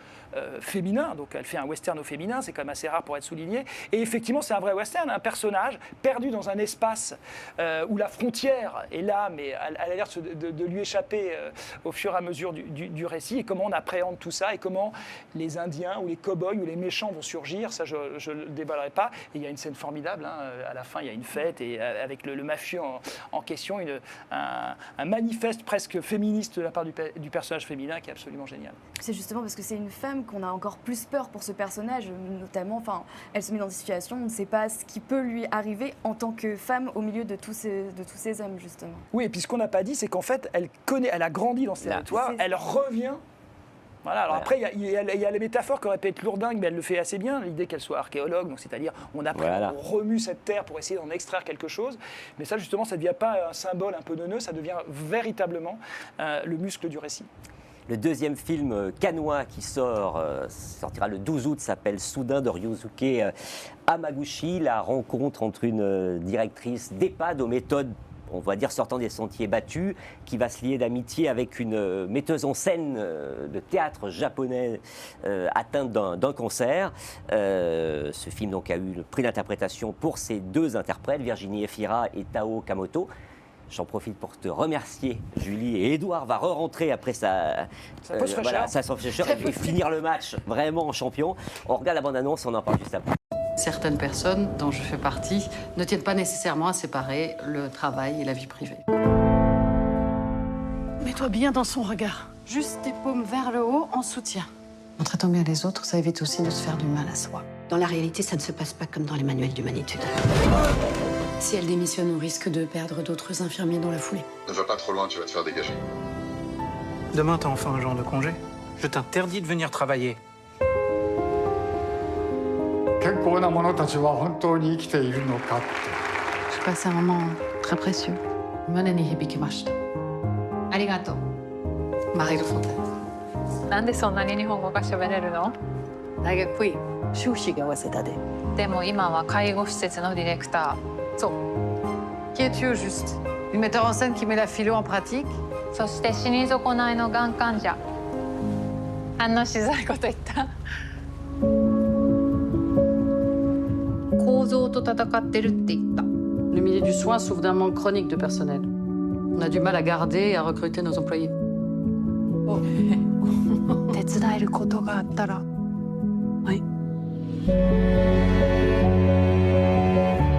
féminin, donc elle fait un western au féminin, c'est quand même assez rare pour être souligné. Et effectivement, c'est un vrai western, un personnage perdu dans un espace où la frontière est là, mais elle a l'air de lui échapper au fur et à mesure du récit. Et comment on appréhende tout ça, et comment les Indiens ou les cow-boys ou les méchants vont surgir, ça je ne le déballerai pas. Et il y a une scène formidable, à la fin il y a une fête, et avec le mafieux en question, un manifeste presque féministe de la part du personnage féminin qui est absolument génial. C'est justement parce que c'est une femme qu'on a encore plus peur pour ce personnage, notamment, elle se met dans des situations, on ne sait pas ce qui peut lui arriver en tant que femme au milieu de tous ces hommes, justement. Oui, et puis ce qu'on n'a pas dit, c'est qu'en fait, elle a grandi dans ce territoire, elle revient. Voilà, alors après, il y a les métaphores qui auraient pu être lourdingues, mais elle le fait assez bien, l'idée qu'elle soit archéologue, donc c'est-à-dire on remue cette terre pour essayer d'en extraire quelque chose, mais ça justement, ça ne devient pas un symbole un peu neuneux, ça devient véritablement le muscle du récit. Le deuxième film cannois qui sortira le 12 août, s'appelle Soudain de Ryosuke Hamaguchi, la rencontre entre une directrice d'EHPAD aux méthodes, on va dire, sortant des sentiers battus, qui va se lier d'amitié avec une metteuse en scène de théâtre japonais atteinte d'un cancer. Ce film donc a eu le prix d'interprétation pour ses deux interprètes, Virginie Efira et Tao Kamoto. J'en profite pour te remercier, Julie. Et Édouard va re-rentrer après sa fraîcheur et finir le match vraiment en champion. On regarde la bande-annonce, on en parle juste après. Certaines personnes, dont je fais partie, ne tiennent pas nécessairement à séparer le travail et la vie privée. Mets-toi bien dans son regard. Juste tes paumes vers le haut en soutien. En traitant bien les autres, ça évite aussi de se faire du mal à soi. Dans la réalité, ça ne se passe pas comme dans les manuels d'humanitude. Si elle démissionne, on risque de perdre d'autres infirmiers dans la foulée. Ne va pas trop loin, tu vas te faire dégager. Demain, t'as enfin un jour de congé. Je t'interdis de venir travailler. Je passe un moment très précieux. Marie de Fontaine. なんでそんなに日本語が喋れるの？大学来い。修士が早稲田で。でも今は介護施設のディレクター。そう。Qui es-tu au juste? Une metteur en scène qui met la philo en pratique? そして死に損ないのがん患者。反応しづらいこと言った。構造と戦ってるって言った。Le milieu du soin souffre d'un manque chronique de personnel. On a du mal à garder et à recruter nos employés. 手伝えることがあったら。はい。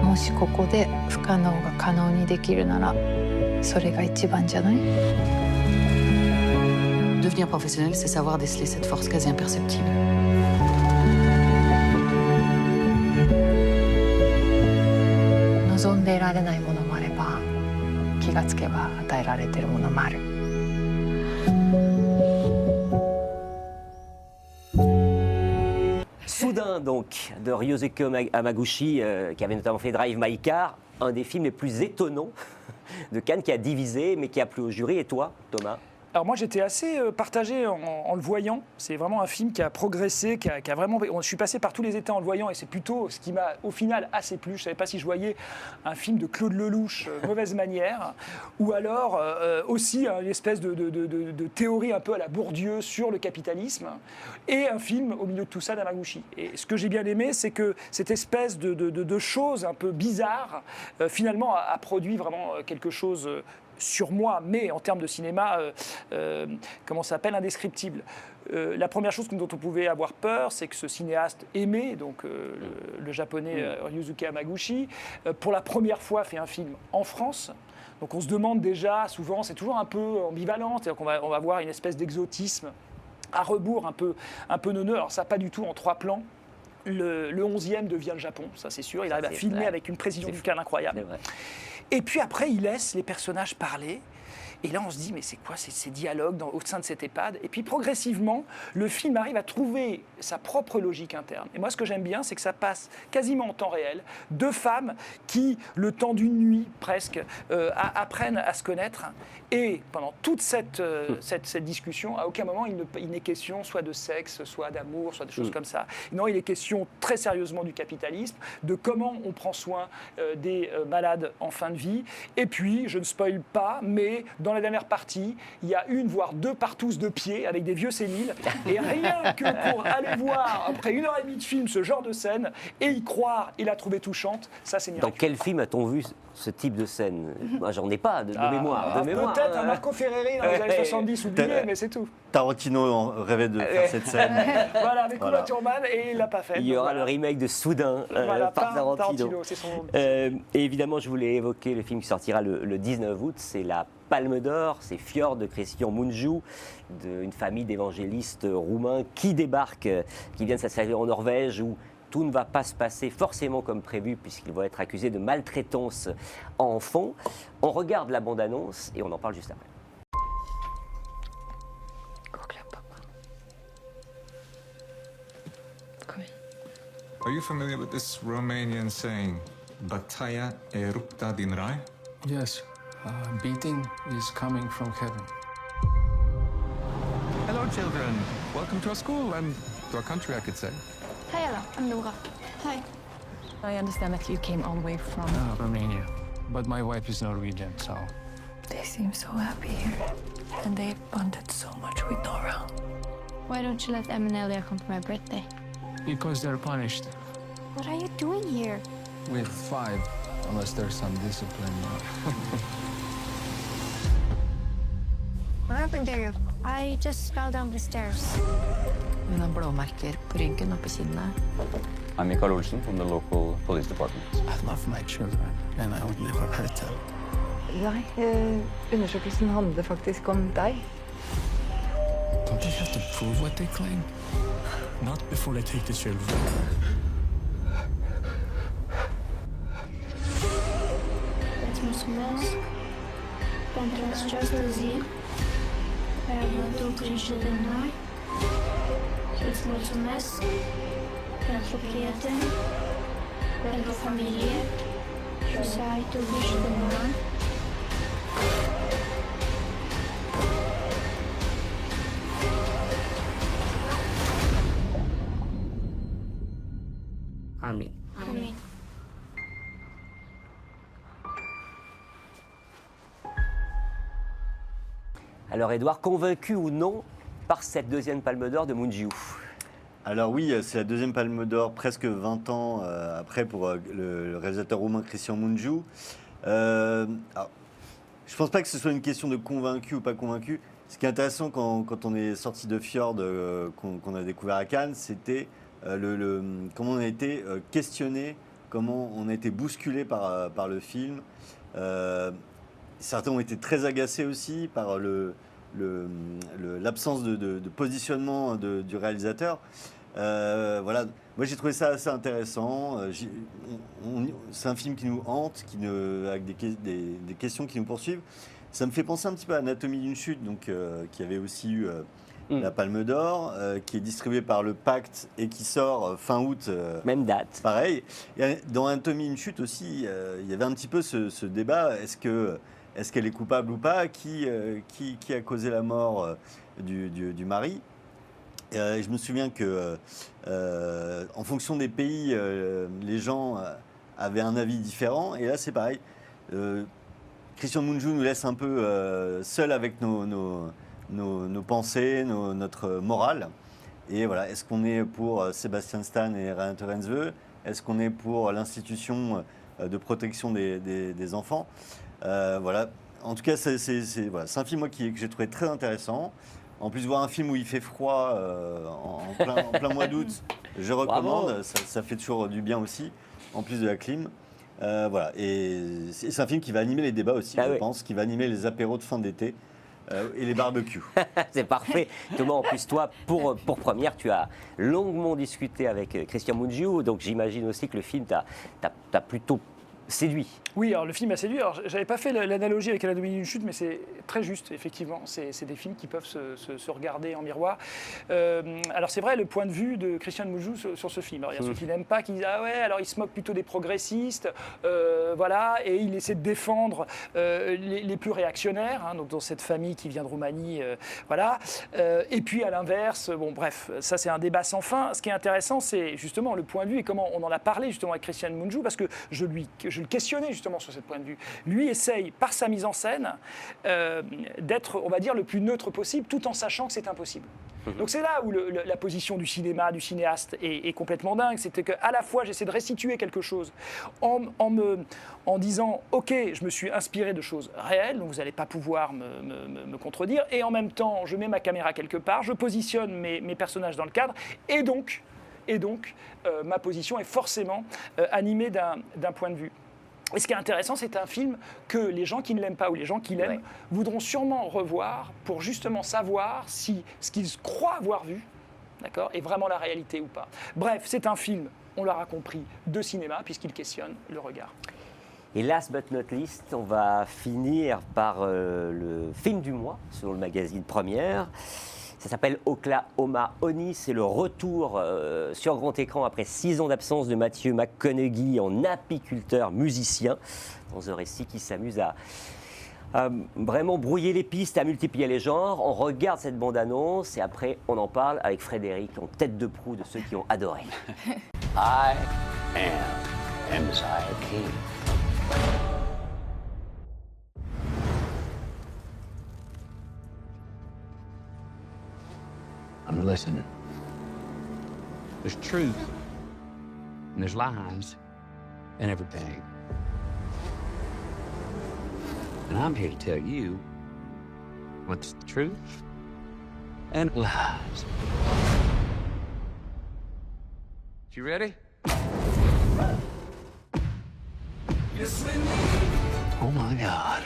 もしここで不可能が可能にできるなら、それが一番じゃない？ Devenir professionnel, c'est savoir déceler cette force quasi imperceptible. Soudain, donc, de Ryosuke Hamaguchi, qui avait notamment fait Drive My Car, un des films les plus étonnants de Cannes, qui a divisé, mais qui a plu au jury. Et toi, Thomas? Alors moi j'étais assez partagé en le voyant. C'est vraiment un film qui a progressé, qui a vraiment. Je suis passé par tous les états en le voyant et c'est plutôt ce qui m'a au final assez plu. Je ne savais pas si je voyais un film de Claude Lelouch, Mauvaise manière, ou alors aussi une espèce de théorie un peu à la Bourdieu sur le capitalisme, et un film au milieu de tout ça d'Hamaguchi. Et ce que j'ai bien aimé, c'est que cette espèce de chose un peu bizarre, finalement a produit vraiment quelque chose sur moi, mais en termes de cinéma, comment ça s'appelle, indescriptible. La première chose dont on pouvait avoir peur, c'est que ce cinéaste aimé, donc le japonais Ryosuke Hamaguchi, pour la première fois fait un film en France. Donc on se demande déjà, souvent, c'est toujours un peu ambivalent, c'est-à-dire qu'on va voir une espèce d'exotisme à rebours, un peu neuneux. Alors ça, pas du tout en 3 plans. Le 11e devient le Japon, ça c'est sûr. Il arrive à filmer avec une précision du cadre incroyable. Et puis après, il laisse les personnages parler. Et là, on se dit, mais c'est quoi ces dialogues au sein de cette EHPAD? Et puis progressivement, le film arrive à trouver sa propre logique interne. Et moi, ce que j'aime bien, c'est que ça passe quasiment en temps réel. 2 femmes qui, le temps d'une nuit presque, apprennent à se connaître. Et pendant toute cette discussion, à aucun moment il n'est question soit de sexe, soit d'amour, soit de choses comme ça. Non, il est question très sérieusement du capitalisme, de comment on prend soin des malades en fin de vie. Et puis, je ne spoil pas, mais dans la dernière partie, il y a 1 voire 2 partous de pied avec des vieux séniles. Et rien que pour aller voir, après 1h30 de film, ce genre de scène, et y croire et la trouver touchante, ça c'est miraculeux. Dans quel film a-t-on vu ce type de scène? Moi, j'en ai pas de mémoire. Peut-être un Marco Ferreri dans les années 70 oublié, mais c'est tout. Tarantino rêvait de faire cette scène. Voilà, avec Uma Thurman, et il l'a pas fait. Il y aura le remake de Soudain par Tarantino. C'est son... Et évidemment, je voulais évoquer le film qui sortira le 19 août, c'est la Palme d'Or, c'est Fjord de Christian Mungiu, une famille d'évangélistes roumains qui débarquent, qui viennent s'installer en Norvège, où tout ne va pas se passer forcément comme prévu, puisqu'ils vont être accusés de maltraitance à enfants. On regarde la bande-annonce et on en parle juste après. Are you familiar with this Romanian saying, Bataia e rupta din rai? Yes. Beating is coming from heaven. Hello, children. Welcome to our school and to our country, I could say. Hi, Ella. I'm Nora. Hi. I understand that you came all the way from... Romania. But my wife is Norwegian, so... They seem so happy here. And they bonded so much with Nora. Why don't you let Em and Elia come for my birthday? Because they're punished. What are you doing here? With 5, unless there's some discipline. What happened to you? I just fell down the stairs. Hun har blåmerker på ryggen og på kinnet. I'm Mikael Olsen from the local police department. I love my children, and I would never hurt them. Nei, undersøkelsen handler faktisk om deg. Don't they have to prove what they claim? Not before they take the children. Îți mulțumesc pentru această zi pe care am avut grijă de noi. Îți mulțumesc pentru prieteni, pentru familie și să ai tu grijă de noi. Amin. Amin. Alors, Edouard, convaincu ou non par cette 2e Palme d'Or de Mungiu? Alors oui, c'est la 2e Palme d'Or presque 20 ans après pour le réalisateur roumain Christian Mungiu. Alors, je ne pense pas que ce soit une question de convaincu ou pas convaincu. Ce qui est intéressant quand on est sorti de Fjord, qu'on a découvert à Cannes, c'était comment on a été questionné, comment on a été bousculé par le film. Certains ont été très agacés aussi par l'absence de positionnement du réalisateur. Voilà. Moi, j'ai trouvé ça assez intéressant. C'est un film qui nous hante, avec des questions qui nous poursuivent. Ça me fait penser un petit peu à Anatomie d'une chute, qui avait aussi eu la Palme d'Or, qui est distribué par le Pacte et qui sort fin août. Même date. Pareil. Et dans Anatomie d'une chute aussi, il y avait un petit peu ce débat. Est-ce qu'elle est coupable ou pas? Qui a causé la mort du mari? Je me souviens que, en fonction des pays, les gens avaient un avis différent. Et là, c'est pareil. Christian Mungiu nous laisse un peu seuls avec nos pensées, notre morale. Et voilà, est-ce qu'on est pour Sébastien Stan et Renate Reinsve? Est-ce qu'on est pour l'institution de protection des enfants? Voilà. En tout cas, c'est un film que j'ai trouvé très intéressant. En plus, voir un film où il fait froid en plein mois d'août, je recommande. Ça fait toujours du bien aussi, en plus de la clim. Voilà. Et c'est un film qui va animer les débats aussi, je pense, qui va animer les apéros de fin d'été et les barbecues. C'est parfait. Thomas, en plus, toi, pour première, tu as longuement discuté avec Christian Mungiu, donc j'imagine aussi que le film t'a plutôt séduit. Oui, alors le film a séduit. Alors, j'avais pas fait l'analogie avec Anatomie d'une chute, mais c'est très juste, effectivement. C'est des films qui peuvent se regarder en miroir. Alors c'est vrai, le point de vue de Christian Mungiu sur ce film. Alors, il y a ceux qui n'aiment pas, qui disent ah ouais, alors il se moque plutôt des progressistes, voilà, et il essaie de défendre les plus réactionnaires, hein, donc dans cette famille qui vient de Roumanie, voilà. Et puis à l'inverse, bon bref, ça c'est un débat sans fin. Ce qui est intéressant, c'est justement le point de vue et comment on en a parlé justement avec Christian Mungiu, parce que je le questionnais justement sur ce point de vue. Lui essaye, par sa mise en scène, d'être, on va dire, le plus neutre possible, tout en sachant que c'est impossible. Donc c'est là où la position du cinéma, du cinéaste est complètement dingue. C'était qu'à la fois, j'essaie de restituer quelque chose en disant, ok, je me suis inspiré de choses réelles, donc vous n'allez pas pouvoir me contredire, et en même temps, je mets ma caméra quelque part, je positionne mes personnages dans le cadre, et donc ma position est forcément animée d'un point de vue. Et ce qui est intéressant, c'est un film que les gens qui ne l'aiment pas ou les gens qui l'aiment voudront sûrement revoir pour justement savoir si ce qu'ils croient avoir vu, d'accord, est vraiment la réalité ou pas. Bref, c'est un film, on l'aura compris, de cinéma, puisqu'il questionne le regard. Et last but not least, on va finir par le film du mois, selon le magazine Première. Ça s'appelle Oklahoma Honey. C'est le retour sur grand écran après 6 ans d'absence de Matthew McConaughey en apiculteur musicien, dans un récit qui s'amuse à vraiment brouiller les pistes, à multiplier les genres. On regarde cette bande-annonce et après on en parle avec Frédéric en tête de proue de ceux qui ont adoré. I am Messiah King. I'm listening. There's truth, and there's lies, and everything. And I'm here to tell you what's the truth and lies. You ready? Oh my God.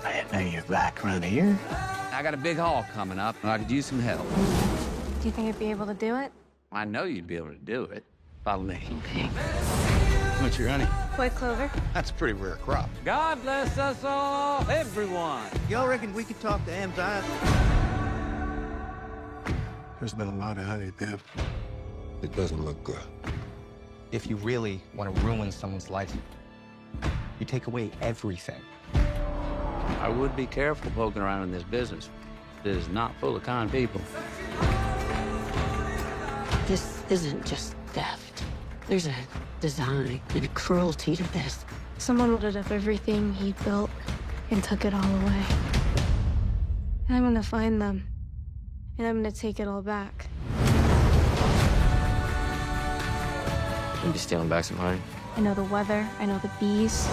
I didn't know you're back around here. I got a big haul coming up, and I could use some help. Do you think you'd be able to do it? I know you'd be able to do it. Follow me. Okay. What's your honey? White clover. That's a pretty rare crop. God bless us all, everyone. Y'all reckon we could talk to Amziah? There's been a lot of honey, Biff. It doesn't look good. If you really want to ruin someone's life, you take away everything. I would be careful poking around in this business. It is not full of kind people. This isn't just theft. There's a design and a cruelty to this. Someone loaded up everything he built and took it all away. And I'm gonna find them. And I'm gonna take it all back. You'll be stealing back some honey? I know the weather, I know the bees.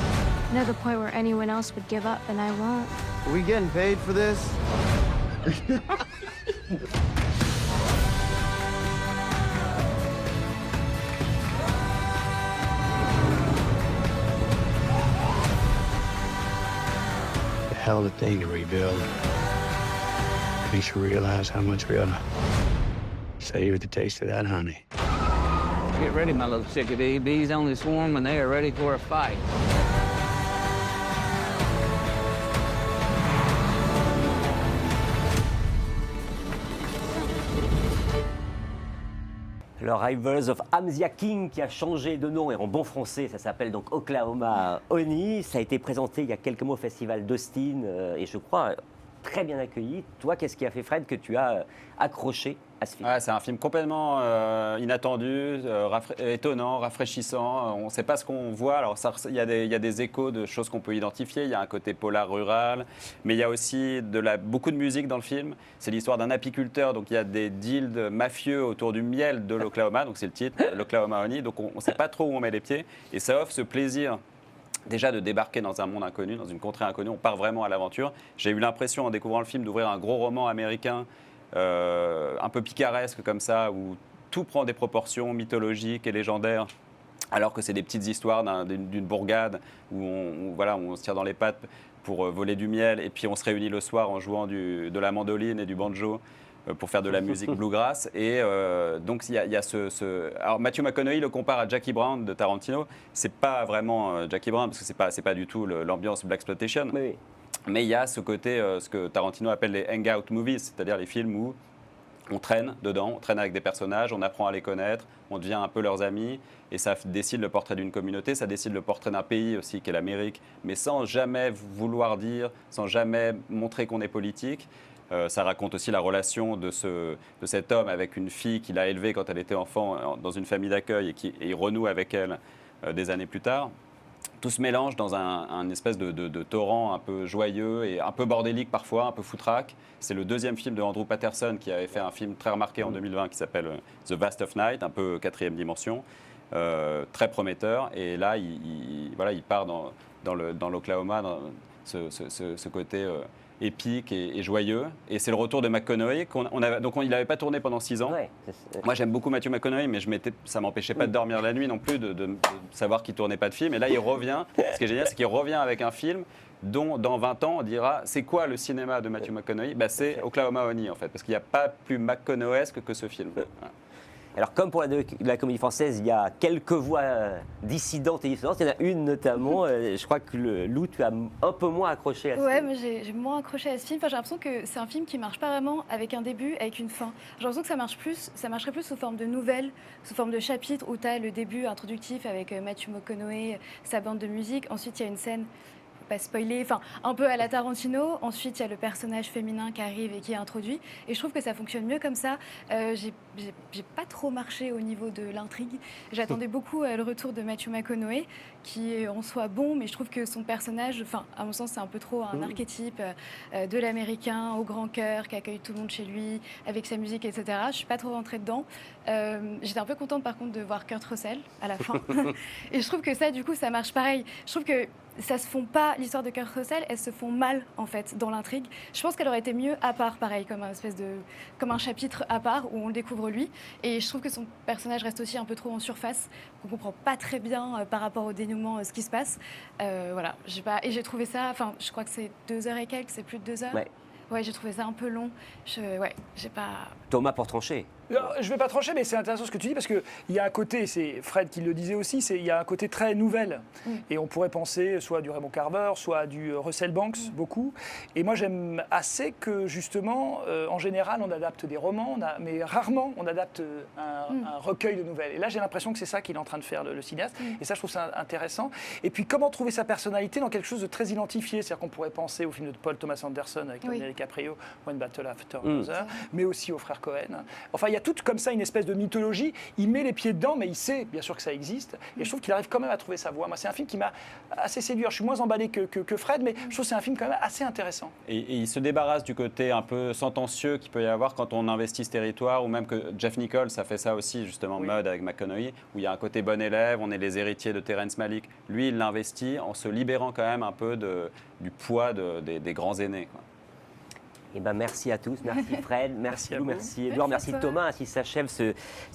I know the point where anyone else would give up, and I won't. Are we getting paid for this? A hell of a thing to rebuild. Makes you realize how much we ought to savor the taste of that honey. Get ready, my little chickadee. Bees only swarm when they are ready for a fight. Le Rivals of Amzia King qui a changé de nom et en bon français, ça s'appelle donc Oklahoma Honey. Ça a été présenté il y a quelques mois au festival d'Austin et je crois très bien accueilli. Toi, qu'est-ce qui a fait, Fred, que tu as accroché à ce film? C'est un film complètement inattendu, étonnant, rafraîchissant. On ne sait pas ce qu'on voit. Alors, il y a des échos de choses qu'on peut identifier. Il y a un côté polar rural, mais il y a aussi beaucoup de musique dans le film. C'est l'histoire d'un apiculteur. Donc, il y a des deals mafieux autour du miel de l'Oklahoma. Donc, c'est le titre, l'Oklahoma Honey. Donc, on ne sait pas trop où on met les pieds. Et ça offre ce plaisir. Déjà de débarquer dans un monde inconnu, dans une contrée inconnue, on part vraiment à l'aventure. J'ai eu l'impression en découvrant le film d'ouvrir un gros roman américain un peu picaresque comme ça, où tout prend des proportions mythologiques et légendaires, alors que c'est des petites histoires d'une bourgade où on se tire dans les pattes pour voler du miel et puis on se réunit le soir en jouant de la mandoline et du banjo pour faire de la musique bluegrass. Et donc, il y a Alors, Matthew McConaughey le compare à Jackie Brown de Tarantino. C'est pas vraiment Jackie Brown, parce que c'est pas du tout l'ambiance Blaxploitation. Oui. Mais il y a ce côté, ce que Tarantino appelle les hangout movies, c'est-à-dire les films où on traîne dedans, on traîne avec des personnages, on apprend à les connaître, on devient un peu leurs amis, et ça décide le portrait d'une communauté, ça décide le portrait d'un pays aussi, qui est l'Amérique, mais sans jamais vouloir dire, sans jamais montrer qu'on est politique. Ça raconte aussi la relation de cet homme avec une fille qu'il a élevée quand elle était enfant dans une famille d'accueil et il renoue avec elle des années plus tard. Tout se mélange dans un espèce de torrent un peu joyeux et un peu bordélique parfois, un peu foutraque. C'est le deuxième film de Andrew Patterson qui avait fait un film très remarqué en 2020 qui s'appelle The Vast of Night, un peu quatrième dimension, très prometteur. Et là, il part dans l'Oklahoma, dans ce côté épique et joyeux. Et c'est le retour de McConaughey. Donc il n'avait pas tourné pendant 6 ans. Ouais, Moi, j'aime beaucoup Matthew McConaughey, mais ça ne m'empêchait pas de dormir la nuit non plus, de savoir qu'il ne tournait pas de film. Et là, il revient. Ce qui est génial, c'est qu'il revient avec un film dont, dans 20 ans, on dira c'est quoi le cinéma de Matthew McConaughey? C'est Oklahoma Honey, en fait, parce qu'il n'y a pas plus McConaughesque que ce film. Voilà. Alors, comme pour la comédie française, il y a quelques voix dissidentes et dissonantes. Il y en a une notamment, je crois que Lou, tu as un peu moins accroché à ce film. Ouais, mais j'ai moins accroché à ce film. Enfin, j'ai l'impression que c'est un film qui marche pas vraiment avec un début, avec une fin. J'ai l'impression que ça marcherait plus sous forme de nouvelles, sous forme de chapitres, où tu as le début introductif avec Matthew McConaughey, sa bande de musique. Ensuite, il y a une scène, pas spoiler, enfin un peu à la Tarantino. Ensuite, il y a le personnage féminin qui arrive et qui est introduit. Et je trouve que ça fonctionne mieux comme ça. J'ai pas trop marché au niveau de l'intrigue. J'attendais beaucoup le retour de Matthew McConaughey, qui est en soi bon, mais je trouve que son personnage, enfin à mon sens, c'est un peu trop un archétype de l'Américain au grand cœur, qui accueille tout le monde chez lui, avec sa musique, etc. Je suis pas trop rentrée dedans. J'étais un peu contente par contre de voir Kurt Russell à la fin. Et je trouve que ça, du coup, ça marche pareil. Je trouve que ça se fond pas, l'histoire de Kurt Russell, elles se font mal en fait dans l'intrigue. Je pense qu'elle aurait été mieux à part, pareil, comme un chapitre à part où on le découvre lui. Et je trouve que son personnage reste aussi un peu trop en surface. On comprend pas très bien par rapport au dénouement ce qui se passe. Voilà, et j'ai trouvé ça, enfin, je crois que c'est 2 heures et quelques, c'est plus de 2 heures. Ouais, j'ai trouvé ça un peu long. J'ai pas. Thomas, pour trancher. Je ne vais pas trancher, mais c'est intéressant ce que tu dis, parce qu'il y a un côté, c'est Fred qui le disait aussi, il y a un côté très nouvelle. Et on pourrait penser soit du Raymond Carver, soit du Russell Banks, beaucoup. Et moi, j'aime assez que, justement, en général, on adapte des romans, mais rarement on adapte un recueil de nouvelles. Et là, j'ai l'impression que c'est ça qu'il est en train de faire, le cinéaste. Et ça, je trouve ça intéressant. Et puis, comment trouver sa personnalité dans quelque chose de très identifié? C'est-à-dire qu'on pourrait penser au film de Paul Thomas Anderson avec Leonardo DiCaprio, One Battle After Another, mais aussi aux frères Cohen. Enfin, il y a toute comme ça une espèce de mythologie. Il met les pieds dedans, mais il sait bien sûr que ça existe. Et je trouve qu'il arrive quand même à trouver sa voie. Moi, c'est un film qui m'a assez séduit. Je suis moins emballé que Fred, mais je trouve que c'est un film quand même assez intéressant. Et il se débarrasse du côté un peu sentencieux qu'il peut y avoir quand on investit ce territoire, ou même que Jeff Nichols a fait ça aussi, justement, Mud avec McConaughey, où il y a un côté bon élève, on est les héritiers de Terrence Malick. Lui, il l'investit en se libérant quand même un peu du poids des grands aînés, quoi. Eh ben, merci à tous, merci Fred, merci Lou, merci Edouard, Merci merci à toi. Thomas. Ainsi s'achève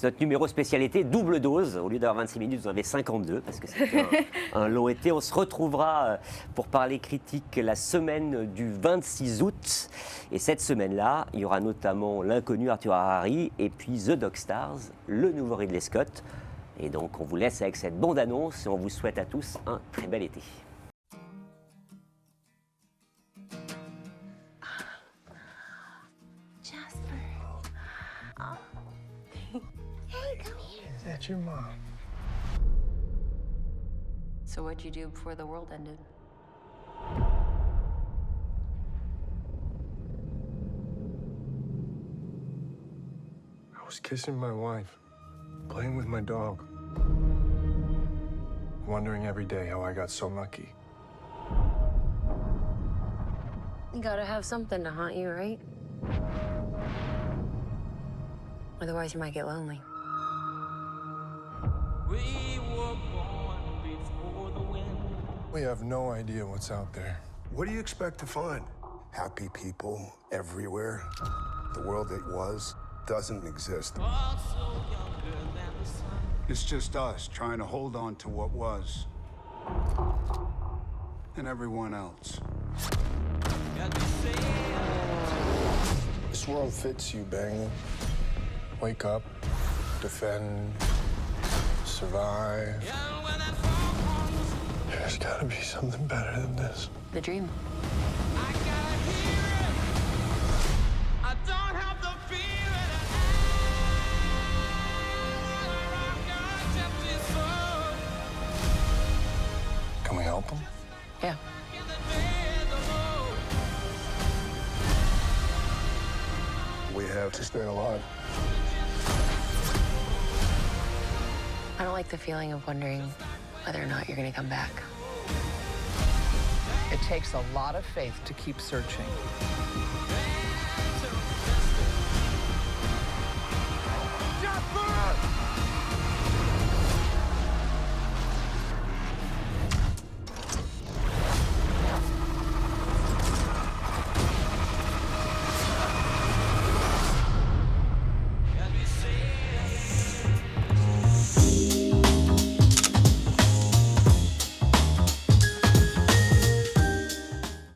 notre numéro spécialité double dose. Au lieu d'avoir 26 minutes, vous en avez 52 parce que c'était un long été. On se retrouvera pour parler critique la semaine du 26 août. Et cette semaine-là, il y aura notamment l'inconnu Arthur Harari et puis The Dog Stars, le nouveau Ridley Scott. Et donc on vous laisse avec cette bande-annonce et on vous souhaite à tous un très bel été. Is that your mom? So what'd you do before the world ended? I was kissing my wife, playing with my dog, wondering every day how I got so lucky. You gotta have something to haunt you, right? Otherwise, you might get lonely. We have no idea what's out there. What do you expect to find? Happy people everywhere. The world that was doesn't exist. It's just us trying to hold on to what was. And everyone else. This world fits you, Bang. Wake up, defend, survive. There's gotta be something better than this. The dream. Can we help them? Yeah. We have to stay alive. I don't like the feeling of wondering whether or not you're gonna come back. It takes a lot of faith to keep searching.